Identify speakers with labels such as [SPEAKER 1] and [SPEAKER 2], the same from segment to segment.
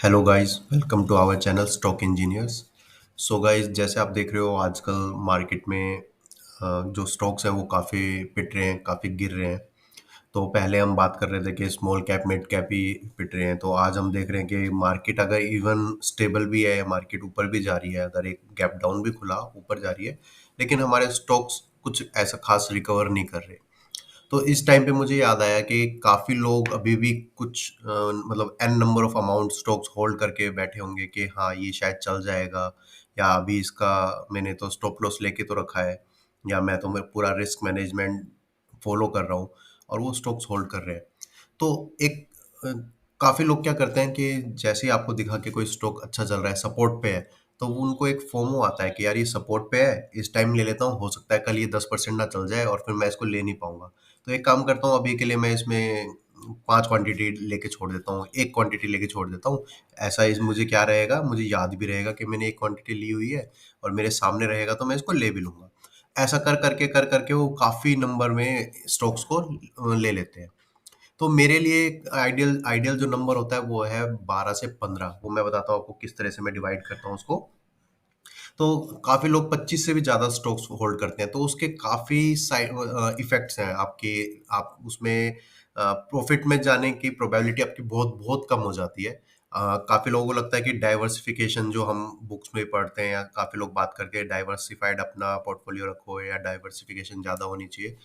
[SPEAKER 1] Hello guys, welcome to our channel stock engineers. So guys, जैसे आप देख रहे हो आजकल मार्केट में जो स्टॉक्स हैं वो काफ़ी पिट रहे हैं, काफ़ी गिर रहे हैं। तो पहले हम बात कर रहे थे कि स्मॉल कैप मिड कैप ही पिट रहे हैं, तो आज हम देख रहे हैं कि मार्केट अगर इवन स्टेबल भी है, मार्केट ऊपर भी जा रही है, अगर एक गैप डाउन भी खुला ऊपर जा रही है, लेकिन हमारे स्टॉक्स कुछ ऐसा खास रिकवर नहीं कर रहे। तो इस टाइम पे मुझे याद आया कि काफ़ी लोग अभी भी कुछ मतलब an number of amount stocks hold करके बैठे होंगे कि हाँ ये शायद चल जाएगा, या अभी इसका मैंने तो स्टॉप लॉस लेके तो रखा है, या मैं तो मेरा पूरा रिस्क मैनेजमेंट फॉलो कर रहा हूँ, और वो स्टॉक्स होल्ड कर रहे हैं। तो एक काफ़ी लोग क्या करते हैं कि जैसे ही आपको दिखा कि कोई स्टॉक अच्छा चल रहा है, सपोर्ट पे है, तो वो उनको एक फोमो आता है कि यार ये सपोर्ट पे है, इस टाइम ले लेता हूँ, हो सकता है कल ये 10% ना चल जाए और फिर मैं इसको ले नहीं पाऊंगा। तो एक काम करता हूँ, अभी के लिए मैं इसमें 5 क्वांटिटी लेके छोड़ देता हूँ, एक क्वांटिटी लेके छोड़ देता हूँ। ऐसा इस मुझे क्या रहेगा, मुझे याद भी रहेगा कि मैंने एक क्वांटिटी ली हुई है, और मेरे सामने रहेगा तो मैं इसको ले भी लूंगा। ऐसा कर करके वो काफ़ी नंबर में स्टॉक्स को ले लेते हैं। तो मेरे लिए एक आइडियल आइडियल जो नंबर होता है वो है 12 से 15। वो मैं बताता हूँ आपको किस तरह से मैं डिवाइड करता हूँ उसको। तो काफ़ी लोग 25 से भी ज़्यादा स्टॉक्स होल्ड करते हैं, तो उसके काफ़ी साइड इफ़ेक्ट्स हैं आपके। आप उसमें प्रॉफिट में जाने की प्रोबेबिलिटी आपकी बहुत बहुत कम हो जाती है। काफ़ी लोगों को लगता है कि डाइवर्सिफिकेशन जो हम बुक्स में पढ़ते हैं, या काफ़ी लोग बात करके डाइवर्सिफाइड अपना पोर्टफोलियो रखो, या डाइवर्सिफिकेशन ज़्यादा होनी चाहिए।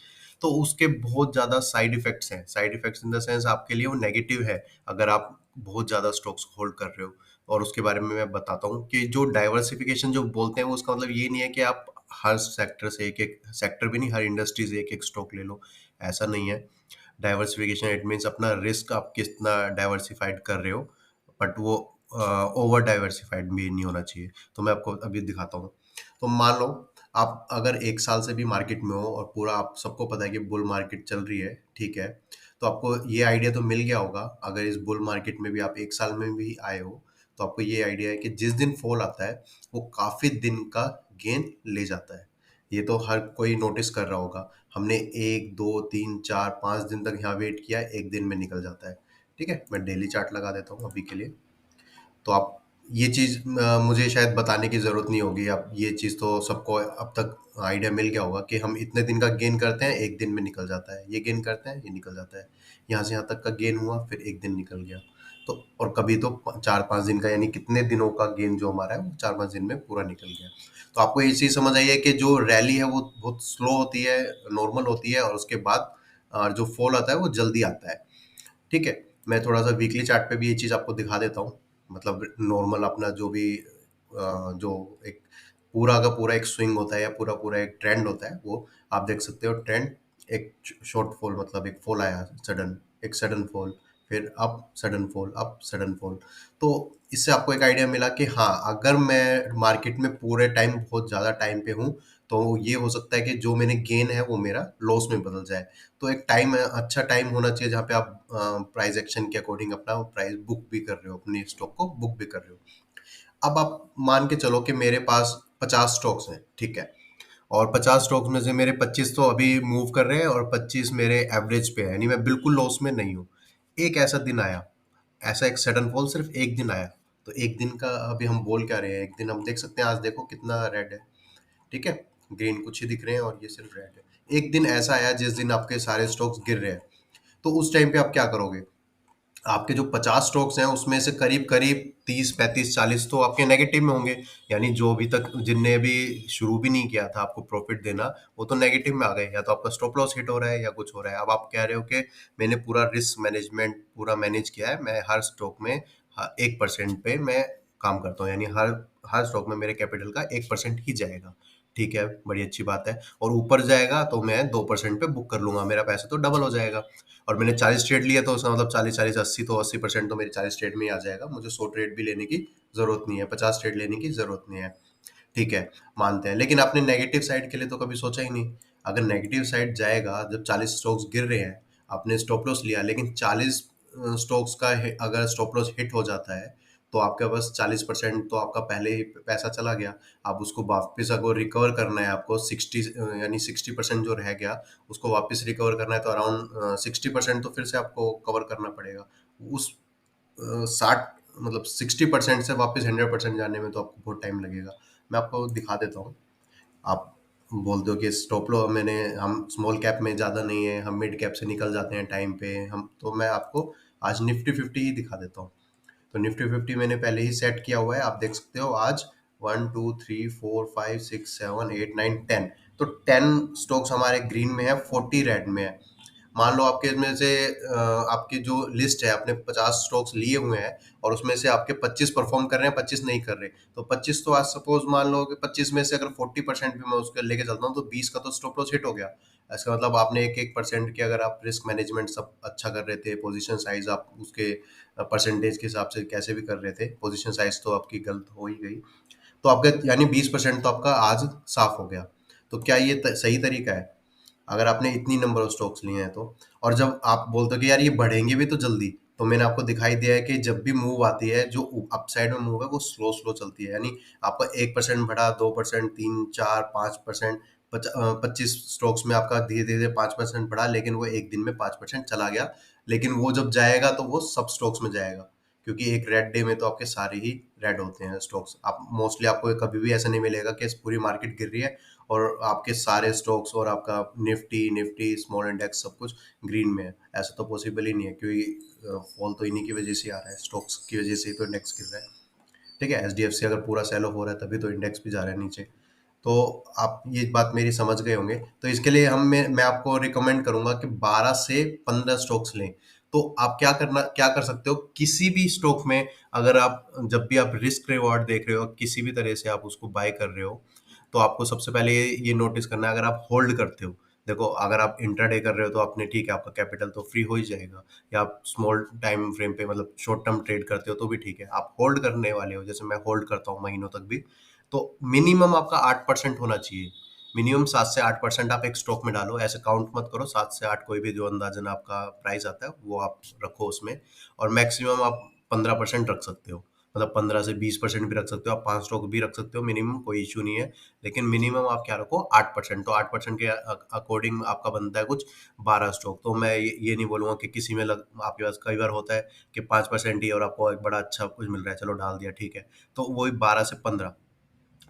[SPEAKER 1] तो उसके बहुत ज़्यादा साइड इफ़ेक्ट्स हैं। Side effects in the sense आपके लिए वो नेगेटिव है, अगर आप बहुत ज़्यादा स्टॉक्स होल्ड कर रहे हो। और उसके बारे में मैं बताता हूँ कि जो डाइवर्सिफिकेशन जो बोलते हैं वो उसका मतलब ये नहीं है कि आप हर सेक्टर से एक एक सेक्टर भी नहीं, हर इंडस्ट्री से एक एक स्टॉक ले लो, ऐसा नहीं है। डाइवर्सिफिकेशन इट मीन्स अपना रिस्क आप कितना डाइवर्सिफाइड कर रहे हो, बट वो ओवर डाइवर्सिफाइड भी नहीं होना चाहिए। तो मैं आपको अभी दिखाता हूँ। तो मान लो आप अगर 1 साल से भी मार्केट में हो, और पूरा आप सबको पता है कि बुल मार्केट चल रही है, ठीक है, तो आपको ये आइडिया तो मिल गया होगा। अगर इस बुल मार्केट में भी आप 1 साल में भी आए हो, तो आपको ये आइडिया है कि जिस दिन फॉल आता है वो काफ़ी दिन का गेन ले जाता है। ये तो हर कोई नोटिस कर रहा होगा। हमने 1 2 3 4 5 दिन तक यहाँ वेट किया, एक दिन में निकल जाता है। ठीक है, मैं डेली चार्ट लगा देता हूँ अभी के लिए। तो आप ये चीज़ मुझे शायद बताने की ज़रूरत नहीं होगी। आप ये चीज़ तो सबको अब तक आइडिया मिल गया होगा कि हम इतने दिन का गेन करते हैं, एक दिन में निकल जाता है, ये गेन करते हैं, ये निकल जाता है। यहाँ से यहाँ तक का गेन हुआ, फिर एक दिन निकल गया। तो और कभी तो 4 5 दिन का, यानी कितने दिनों का गेन जो हमारा है वो 4 5 दिन में पूरा निकल गया। तो आपको ये चीज़ समझ आई है कि जो रैली है वो बहुत स्लो होती है, नॉर्मल होती है, और उसके बाद जो फॉल आता है वो जल्दी आता है। ठीक है, मैं थोड़ा-सा वीकली चार्ट पे भी ये चीज़ आपको दिखा देता हूँ। मतलब नॉर्मल अपना जो भी जो एक पूरा का पूरा एक स्विंग होता है, या पूरा-पूरा एक ट्रेंड होता है, वो आप देख सकते हो। ट्रेंड एक शॉर्ट फॉल, मतलब एक फॉल आया सडन, एक सडन फॉल, फिर up, sudden fall, up, sudden fall. तो इससे आपको एक आइडिया मिला कि हाँ, अगर मैं मार्केट में पूरे टाइम बहुत ज़्यादा टाइम पे हूँ, तो ये हो सकता है कि जो मैंने गेन है वो मेरा लॉस में बदल जाए। तो एक टाइम अच्छा टाइम होना चाहिए जहाँ पे आप प्राइस एक्शन के अकॉर्डिंग अपना प्राइस बुक भी कर रहे हो, अपनी स्टॉक को बुक भी कर रहे हो। अब आप मान के चलो कि मेरे पास 50 स्टॉक्स हैं, ठीक है, और 50 स्टॉक्स में से मेरे 25 तो अभी मूव कर रहे हैं, और 25 मेरे एवरेज पे है, यानी मैं बिल्कुल लॉस में नहीं हूँ। एक ऐसा दिन आया, ऐसा एक सडन फॉल सिर्फ एक दिन आया। तो एक दिन का अभी हम बोल क्या रहे हैं, एक दिन हम देख सकते हैं, आज देखो कितना रेड है, ठीक है, ग्रीन कुछ ही दिख रहे हैं और ये सिर्फ रेड है। एक दिन ऐसा आया जिस दिन आपके सारे स्टॉक्स गिर रहे हैं, तो उस टाइम पे आप क्या करोगे? आपके जो 50 स्टॉक्स हैं उसमें से करीब-करीब 30, 35, 40 तो आपके नेगेटिव में होंगे। यानी जो अभी तक जिनने अभी शुरू भी नहीं किया था आपको प्रॉफिट देना, वो तो नेगेटिव में आ गए, या तो आपका स्टॉप लॉस हिट हो रहा है या कुछ हो रहा है। अब आप कह रहे हो कि मैंने पूरा रिस्क मैनेजमेंट पूरा मैनेज किया है, मैं हर स्टॉक में 1% पे मैं काम करता हूँ, यानी हर हर स्टॉक में मेरे कैपिटल का 1% ही जाएगा। ठीक है, बड़ी अच्छी बात है, और ऊपर जाएगा तो मैं 2% पे बुक कर लूँगा, मेरा पैसा तो डबल हो जाएगा। और मैंने 40 ट्रेड लिया, तो उसका मतलब 40-40 80, तो 80% तो मेरे 40 ट्रेड में ही आ जाएगा। मुझे 100 ट्रेड भी लेने की ज़रूरत नहीं है, 50 ट्रेड लेने की ज़रूरत नहीं है। ठीक है, मानते हैं, लेकिन आपने नेगेटिव साइड के लिए तो कभी सोचा ही नहीं। अगर नेगेटिव साइड जाएगा, जब 40 स्टॉक्स गिर रहे हैं, आपने स्टॉप लॉस लिया, लेकिन 40 स्टॉक्स का अगर स्टॉप लॉस हिट हो जाता है, तो आपके पास 40% तो आपका पहले ही पैसा चला गया। आप उसको वापस अगर रिकवर करना है आपको 60, यानी 60% जो रह गया, उसको वापस रिकवर करना है, तो अराउंड 60% तो फिर से आपको कवर करना पड़ेगा। उस 60 मतलब 60% से वापस 100% जाने में तो आपको बहुत टाइम लगेगा। मैं आपको दिखा देता हूँ। आप बोल दो कि स्टॉप लो, मैंने हम स्मॉल कैप में ज़्यादा नहीं है, हम मिड कैप से निकल जाते हैं टाइम पे हम, तो मैं आपको आज निफ्टी 50 ही दिखा देता हूँ। तो निफ्टी 50 मैंने पहले ही सेट किया हुआ है, आप देख सकते हो आज 1 2 3 4 5 6 7 8 9 10, तो 10 स्टॉक्स हमारे ग्रीन में है, 40 रेड में है। मान लो आपके इसमें से आपकी जो लिस्ट है, आपने 50 स्टॉक्स लिए हुए हैं और उसमें से आपके 25 परफॉर्म कर रहे हैं, 25 नहीं कर रहे, तो 25 तो आज सपोज मान लो कि 25 में से अगर 40% भी मैं उसके लेके चलता हूँ तो 20 का तो स्टॉप लॉस हिट हो गया। इसका मतलब आपने 1-1% की, अगर आप रिस्क मैनेजमेंट सब अच्छा कर रहे थे, पोजीशन साइज आप उसके परसेंटेज के हिसाब से कैसे भी कर रहे थे, पोजीशन साइज तो आपकी गलत हो ही गई, तो आपका यानी 20% तो आपका आज साफ हो गया। तो क्या ये सही तरीका है अगर आपने इतनी नंबर ऑफ स्टॉक्स लिए हैं तो? और जब आप बोलते हो कि यार ये बढ़ेंगे भी तो जल्दी, तो मैंने आपको दिखाई दिया है कि जब भी मूव आती है, जो अपसाइड में मूव है वो स्लो स्लो चलती है, यानी आपका 1% बढ़ा, 2%, 3 4 5%, 25 स्टॉक्स में आपका धीरे धीरे 5% बढ़ा, लेकिन वो एक दिन में 5% चला गया। लेकिन वो जब जाएगा तो वो सब स्टॉक्स में जाएगा, क्योंकि एक रेड डे में तो आपके सारे ही रेड होते हैं स्टॉक्स। आप मोस्टली आपको कभी भी ऐसा नहीं मिलेगा कि पूरी मार्केट गिर रही है और आपके सारे स्टॉक्स और आपका निफ्टी निफ्टी स्मॉल इंडेक्स सब कुछ ग्रीन में है। ऐसा तो पॉसिबल ही नहीं है, क्योंकि फॉल तो इन्हीं की वजह से आ रहा है, स्टॉक्स की वजह से ही तो इंडेक्स गिर रहा है। ठीक है, एचडीएफसी अगर पूरा सेल ऑफ हो रहा है तभी तो इंडेक्स भी जा रहा है नीचे। तो आप ये बात मेरी समझ गए होंगे। तो इसके लिए मैं आपको रिकमेंड करूंगा कि 12 से 15 स्टॉक्स लें। तो आप क्या कर सकते हो, किसी भी स्टॉक में अगर आप, जब भी आप रिस्क रिवॉर्ड देख रहे हो, किसी भी तरह से आप उसको बाय कर रहे हो, तो आपको सबसे पहले ये नोटिस करना है, अगर आप होल्ड करते हो। देखो, अगर आप इंट्राडे कर रहे हो तो आपने ठीक है, आपका कैपिटल तो फ्री हो ही जाएगा, या आप स्मॉल टाइम फ्रेम पे मतलब शॉर्ट टर्म ट्रेड करते हो तो भी ठीक है। आप होल्ड करने वाले हो, जैसे मैं होल्ड करता हूँ महीनों तक भी, तो मिनिमम आपका 8% होना चाहिए। मिनिमम 7 से 8% आप एक स्टॉक में डालो, ऐसे काउंट मत करो, 7 से 8 कोई भी जो अंदाजन आपका प्राइस आता है वो आप रखो उसमें। और मैक्सिमम आप 15% रख सकते हो, मतलब 15 से 20% भी रख सकते हो, आप 5 स्टॉक भी रख सकते हो मिनिमम, कोई इशू नहीं है। लेकिन मिनिमम आप क्या रखो, 8%। तो 8% के अकॉर्डिंग आपका बनता है कुछ 12 स्टॉक। तो मैं ये नहीं बोलूंगा कि किसी में आपके पास कई बार होता है कि 5% ही और आपको एक बड़ा अच्छा कुछ मिल रहा है, चलो डाल दिया, ठीक है, तो वही 12 से 15।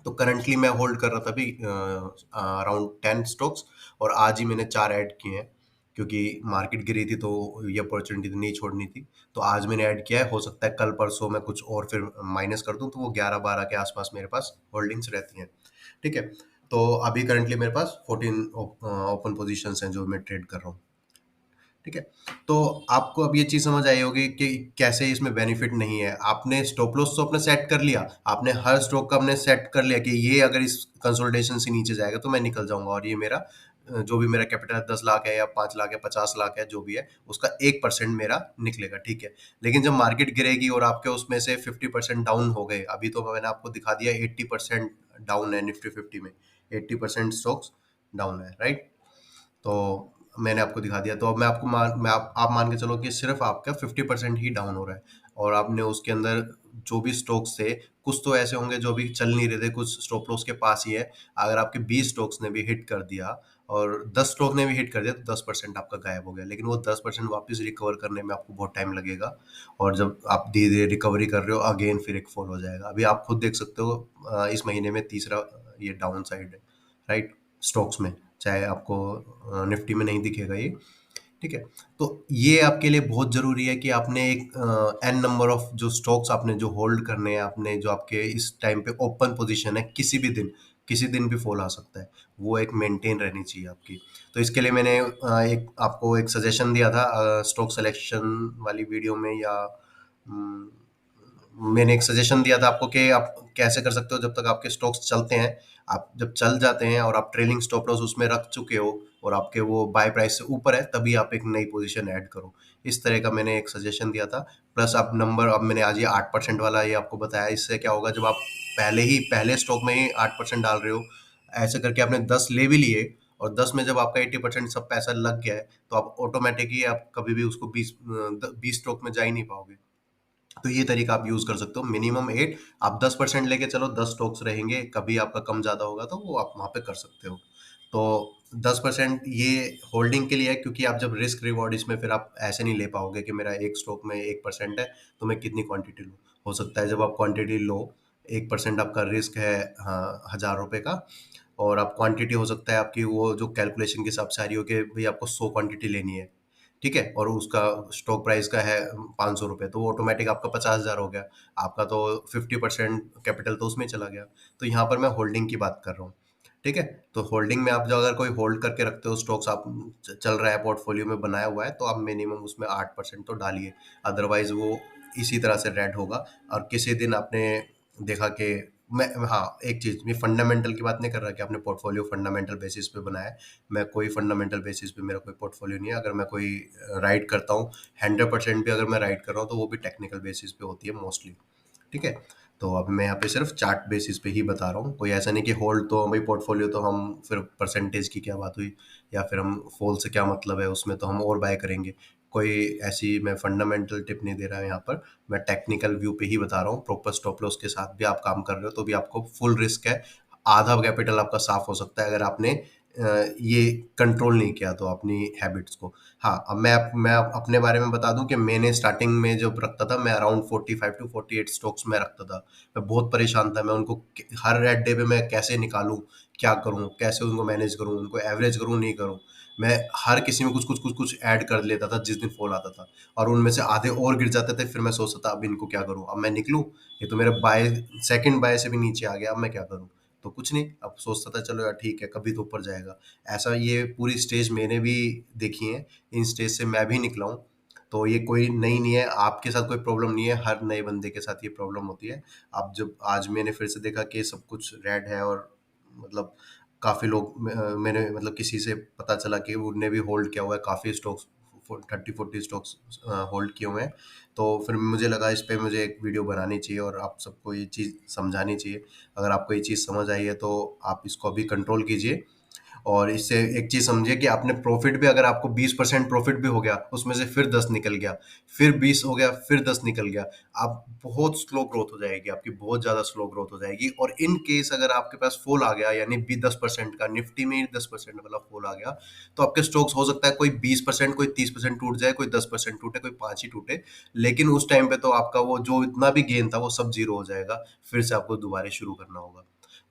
[SPEAKER 1] तो करंटली मैं होल्ड कर रहा था अभी अराउंड 10 स्टॉक्स, और आज ही मैंने 4 ऐड किए हैं, क्योंकि मार्केट गिरी थी तो ये अपॉर्चुनिटी नहीं छोड़नी थी। तो आज मैंने ऐड किया है, हो सकता है कल परसों मैं कुछ और फिर माइनस कर दूं, तो वो 11-12 के आसपास मेरे पास होल्डिंग्स रहती हैं। ठीक है, तो अभी करंटली मेरे पास 14 ओपन पोजिशंस हैं जो मैं ट्रेड कर रहा हूँ। ठीक है, तो आपको अब ये चीज समझ आई होगी कि कैसे इसमें बेनिफिट नहीं है। आपने स्टॉप लॉस तो अपने सेट कर लिया, आपने हर स्टॉक का अपने सेट कर लिया कि ये अगर इस कंसोलिडेशन से नीचे जाएगा तो मैं निकल जाऊंगा, और ये मेरा जो भी मेरा कैपिटल है, 10 लाख है या 5 लाख है 50 लाख है, जो भी है उसका 1% मेरा निकलेगा। ठीक है, लेकिन जब मार्केट गिरेगी और आपके उसमें से 50% डाउन हो गए, अभी तो मैंने आपको दिखा दिया 80% डाउन है निफ्टी 50 में, 80% स्टॉक्स डाउन है, राइट। तो मैंने आपको दिखा दिया, तो अब मैं आपको आप मान के चलो कि सिर्फ आपका 50% ही डाउन हो रहा है, और आपने उसके अंदर जो भी स्टॉक्स थे, कुछ तो ऐसे होंगे जो भी चल नहीं रहे थे, कुछ स्टॉप लॉस के पास ही है। अगर आपके 20 स्टॉक्स ने भी हिट कर दिया और 10 स्टॉक ने भी हिट कर दिया, तो 10% आपका गायब हो गया, लेकिन वो 10% वापस रिकवर करने में आपको बहुत टाइम लगेगा। और जब आप धीरे धीरे रिकवरी कर रहे हो, अगेन फिर एक फॉल हो जाएगा। अभी आप खुद देख सकते हो, इस महीने में तीसरा ये डाउन साइड है, राइट, स्टॉक्स में, चाहे आपको निफ्टी में नहीं दिखेगा ये। ठीक है, तो ये आपके लिए बहुत ज़रूरी है कि आपने एक एन नंबर ऑफ जो स्टॉक्स आपने जो होल्ड करने हैं, आपने जो आपके इस टाइम पे ओपन पोजीशन है, किसी दिन भी फॉल आ सकता है, वो एक मेंटेन रहनी चाहिए आपकी। तो इसके लिए मैंने एक आपको एक सजेशन दिया था स्टॉक सिलेक्शन वाली वीडियो में, या अम, मैंने एक सजेशन दिया था आपको कि आप कैसे कर सकते हो जब तक आपके स्टॉक्स चलते हैं। आप जब चल जाते हैं और आप ट्रेलिंग स्टॉप लॉस उसमें रख चुके हो और आपके वो बाय प्राइस से ऊपर है, तभी आप एक नई पोजीशन ऐड करो। इस तरह का मैंने एक सजेशन दिया था। प्लस आप नंबर, अब मैंने आज ये 8% वाला ये आपको बताया, इससे क्या होगा, जब आप पहले स्टॉक में ही 8% डाल रहे हो, ऐसे करके आपने 10 ले भी लिए, और 10 में जब आपका 80% सब पैसा लग गया है, तो आप ऑटोमेटिक ही आप कभी भी उसको 20 स्टॉक में जा ही नहीं पाओगे। तो ये तरीका आप यूज कर सकते हो, मिनिमम 8, आप 10% लेके चलो, 10 स्टॉक्स रहेंगे, कभी आपका कम ज्यादा होगा तो वो आप वहां पे कर सकते हो। तो 10% ये होल्डिंग के लिए है, क्योंकि आप जब रिस्क रिवॉर्ड इसमें फिर आप ऐसे नहीं ले पाओगे कि मेरा एक स्टॉक में 1% है तो मैं कितनी क्वांटिटी लूँ। हो सकता है जब आप क्वांटिटी लो, 1% आपका रिस्क है, हाँ, 1000 रुपये का, और आप क्वांटिटी हो सकता है आपकी वो जो कैलकुलेशन के हिसाब से आ रही हो कि भाई आपको 100 क्वांटिटी लेनी है, ठीक है, और उसका स्टॉक प्राइस का है 500 रुपये, तो वो ऑटोमेटिक आपका 50,000 हो गया, आपका तो 50% कैपिटल तो उसमें चला गया। तो यहाँ पर मैं होल्डिंग की बात कर रहा हूँ, ठीक है। तो होल्डिंग में आप जो अगर कोई होल्ड करके रखते हो स्टॉक्स, आप चल रहा है पोर्टफोलियो में बनाया हुआ है, तो आप मिनिमम उसमें 8% तो डालिए, अदरवाइज वो इसी तरह से रेड होगा। और किसी दिन आपने देखा कि मैं, हाँ, एक चीज़, मैं फंडामेंटल की बात नहीं कर रहा कि आपने पोर्टफोलियो फंडामेंटल बेसिस पे बनाया है। मैं कोई फंडामेंटल बेसिस पे मेरा कोई पोर्टफोलियो नहीं है। अगर मैं कोई राइड करता हूँ, 100% भी अगर मैं राइड कर रहा हूँ, तो वो भी टेक्निकल बेसिस पे होती है मोस्टली, ठीक है। तो अब मैं यहाँ पे सिर्फ चार्ट बेसिस पे ही बता रहा हूँ, कोई ऐसा नहीं कि होल्ड तो भाई पोर्टफोलियो तो हम फिर परसेंटेज की क्या बात हुई, या फिर हम फॉल से क्या मतलब है, उसमें तो हम और बाय करेंगे। कोई ऐसी मैं फंडामेंटल टिप नहीं दे रहा है यहाँ पर, मैं टेक्निकल व्यू पे ही बता रहा हूँ। प्रॉपर स्टॉप लॉस के साथ भी आप काम कर रहे हो तो भी आपको फुल रिस्क है, आधा कैपिटल आपका साफ हो सकता है अगर आपने ये कंट्रोल नहीं किया तो अपनी हैबिट्स को। हाँ, अब मैं अपने बारे में बता दूं कि मैंने स्टार्टिंग में जब रखता था, मैं अराउंड 45 to 48 स्टॉक्स में रखता था। मैं बहुत परेशान था, मैं उनको हर रेड डे पे मैं कैसे निकालूं, क्या करूं, कैसे उनको मैनेज करूं, उनको एवरेज करूं, नहीं करूं। मैं हर किसी में कुछ कुछ कुछ कुछ ऐड कर लेता था जिस दिन फॉल आता था, और उनमें से आधे और गिर जाते थे। फिर मैं सोचता था अब इनको क्या करूं, अब मैं निकलूं, ये तो मेरे बाय सेकंड बाय से भी नीचे आ गया, अब मैं क्या करूं। तो कुछ नहीं, अब सोचता था चलो यार ठीक है, कभी तो ऊपर जाएगा। ऐसा ये पूरी स्टेज मैंने भी देखी है, इन स्टेज से मैं भी निकला हूँ। तो ये कोई नई नहीं है, आपके साथ कोई प्रॉब्लम नहीं है, हर नए बंदे के साथ ये प्रॉब्लम होती है। अब जब आज मैंने फिर से देखा कि सब कुछ रेड है, और मतलब काफ़ी लोग मैंने मतलब किसी से पता चला कि उनने भी होल्ड किया हुआ है, काफ़ी स्टॉक्स 30-40 स्टॉक्स होल्ड किए हुए हैं। तो फिर मुझे लगा इस पे मुझे एक वीडियो बनानी चाहिए और आप सबको ये चीज़ समझानी चाहिए। अगर आपको ये चीज़ समझ आई है तो आप इसको अभी कंट्रोल कीजिए, और इससे एक चीज़ समझिए कि आपने प्रॉफिट भी, अगर आपको 20% प्रॉफिट भी हो गया, उसमें से फिर 10 निकल गया, फिर 20 हो गया, फिर 10 निकल गया, आप बहुत स्लो ग्रोथ हो जाएगी आपकी, बहुत ज़्यादा स्लो ग्रोथ हो जाएगी। और इन केस अगर आपके पास फॉल आ गया, यानी भी 10% का, निफ्टी में ही 10% वाला फॉल आ गया, तो आपके स्टॉक्स हो सकता है कोई 20%, कोई 30% टूट जाए, कोई 10% टूटे, कोई 5 ही टूटे, लेकिन उस टाइम पे तो आपका वो जो इतना भी गेन था वो सब जीरो हो जाएगा, फिर से आपको दोबारा शुरू करना होगा।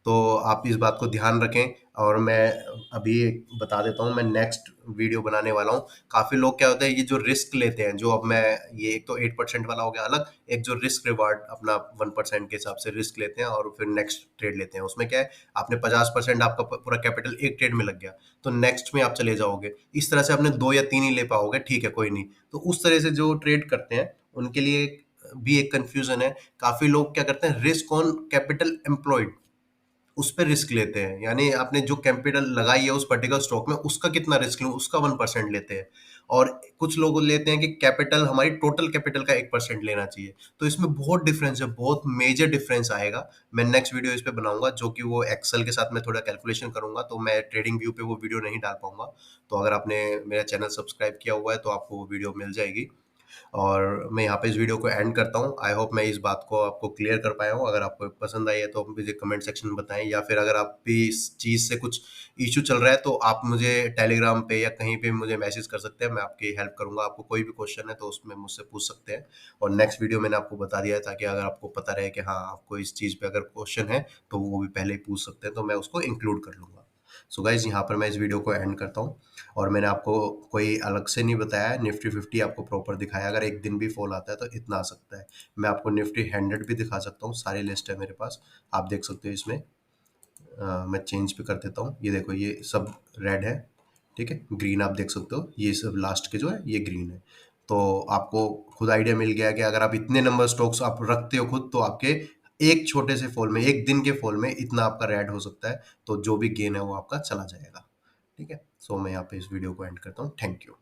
[SPEAKER 1] तो आप इस बात को ध्यान रखें। और मैं अभी बता देता हूँ, मैं नेक्स्ट वीडियो बनाने वाला हूँ। काफ़ी लोग क्या होता है, ये जो रिस्क लेते हैं, जो अब मैं, ये एक तो 8% वाला हो गया अलग, एक जो रिस्क रिवार्ड अपना 1% के हिसाब से रिस्क लेते हैं और फिर नेक्स्ट ट्रेड लेते हैं। उसमें क्या है, आपने 50% आपका पूरा कैपिटल एक ट्रेड में लग गया, तो नेक्स्ट में आप चले जाओगे, इस तरह से आपने 2 या 3 ही ले पाओगे, ठीक है कोई नहीं। तो उस तरह से जो ट्रेड करते हैं उनके लिए भी एक कंफ्यूजन है। काफ़ी लोग क्या करते हैं, रिस्क ऑन कैपिटल एम्प्लॉयड, उस पे रिस्क लेते हैं, यानी आपने जो कैपिटल लगाई है उस पर्टिकुलर स्टॉक में, उसका कितना रिस्क लूं, उसका 1% लेते हैं। और कुछ लोग लेते हैं कि कैपिटल, हमारी टोटल कैपिटल का 1% लेना चाहिए। तो इसमें बहुत डिफरेंस है, बहुत मेजर डिफरेंस आएगा। मैं नेक्स्ट वीडियो इस पे बनाऊंगा, जो कि वो एक्सेल के साथ में थोड़ा कैलकुलेशन करूंगा, तो मैं ट्रेडिंग व्यू पे वो वीडियो नहीं डाल पाऊंगा। तो अगर आपने मेरा चैनल सब्सक्राइब किया हुआ है तो आपको वो वीडियो मिल जाएगी। और मैं यहाँ पे इस वीडियो को एंड करता हूँ। आई होप मैं इस बात को आपको क्लियर कर पाया हूँ। अगर आपको पसंद आई है तो आप मुझे कमेंट सेक्शन में बताएं, या फिर अगर आप भी इस चीज़ से कुछ इशू चल रहा है तो आप मुझे टेलीग्राम पे या कहीं पे मुझे मैसेज कर सकते हैं, मैं आपकी हेल्प करूँगा। आपको कोई भी क्वेश्चन है तो उसमें मुझसे पूछ सकते हैं। और नेक्स्ट वीडियो मैंने आपको बता दिया है, ताकि अगर आपको पता रहे कि हाँ, आपको इस चीज़ पे अगर क्वेश्चन है तो वो भी पहले ही पूछ सकते हैं, तो मैं उसको इंक्लूड कर लूँगा। सो गाइज, यहाँ पर मैं इस वीडियो को एंड करता हूँ। और मैंने आपको कोई अलग से नहीं बताया है, निफ्टी 50 आपको प्रॉपर दिखाया। अगर एक दिन भी फॉल आता है तो इतना आ सकता है। मैं आपको निफ्टी 100 भी दिखा सकता हूँ, सारी लिस्ट है मेरे पास, आप देख सकते हो इसमें। मैं चेंज भी कर देता हूँ, ये देखो ये सब रेड है, ठीक है, ग्रीन आप देख सकते हो, ये सब लास्ट के जो है ये ग्रीन है। तो आपको खुद आइडिया मिल गया कि अगर आप इतने नंबर स्टॉक्स आप रखते हो खुद, तो आपके एक छोटे से फॉल में, एक दिन के फॉल में इतना आपका रेड हो सकता है, तो जो भी गेन है वो आपका चला जाएगा। ठीक है, सो मैं यहाँ पे इस वीडियो को एंड करता हूँ। Thank you.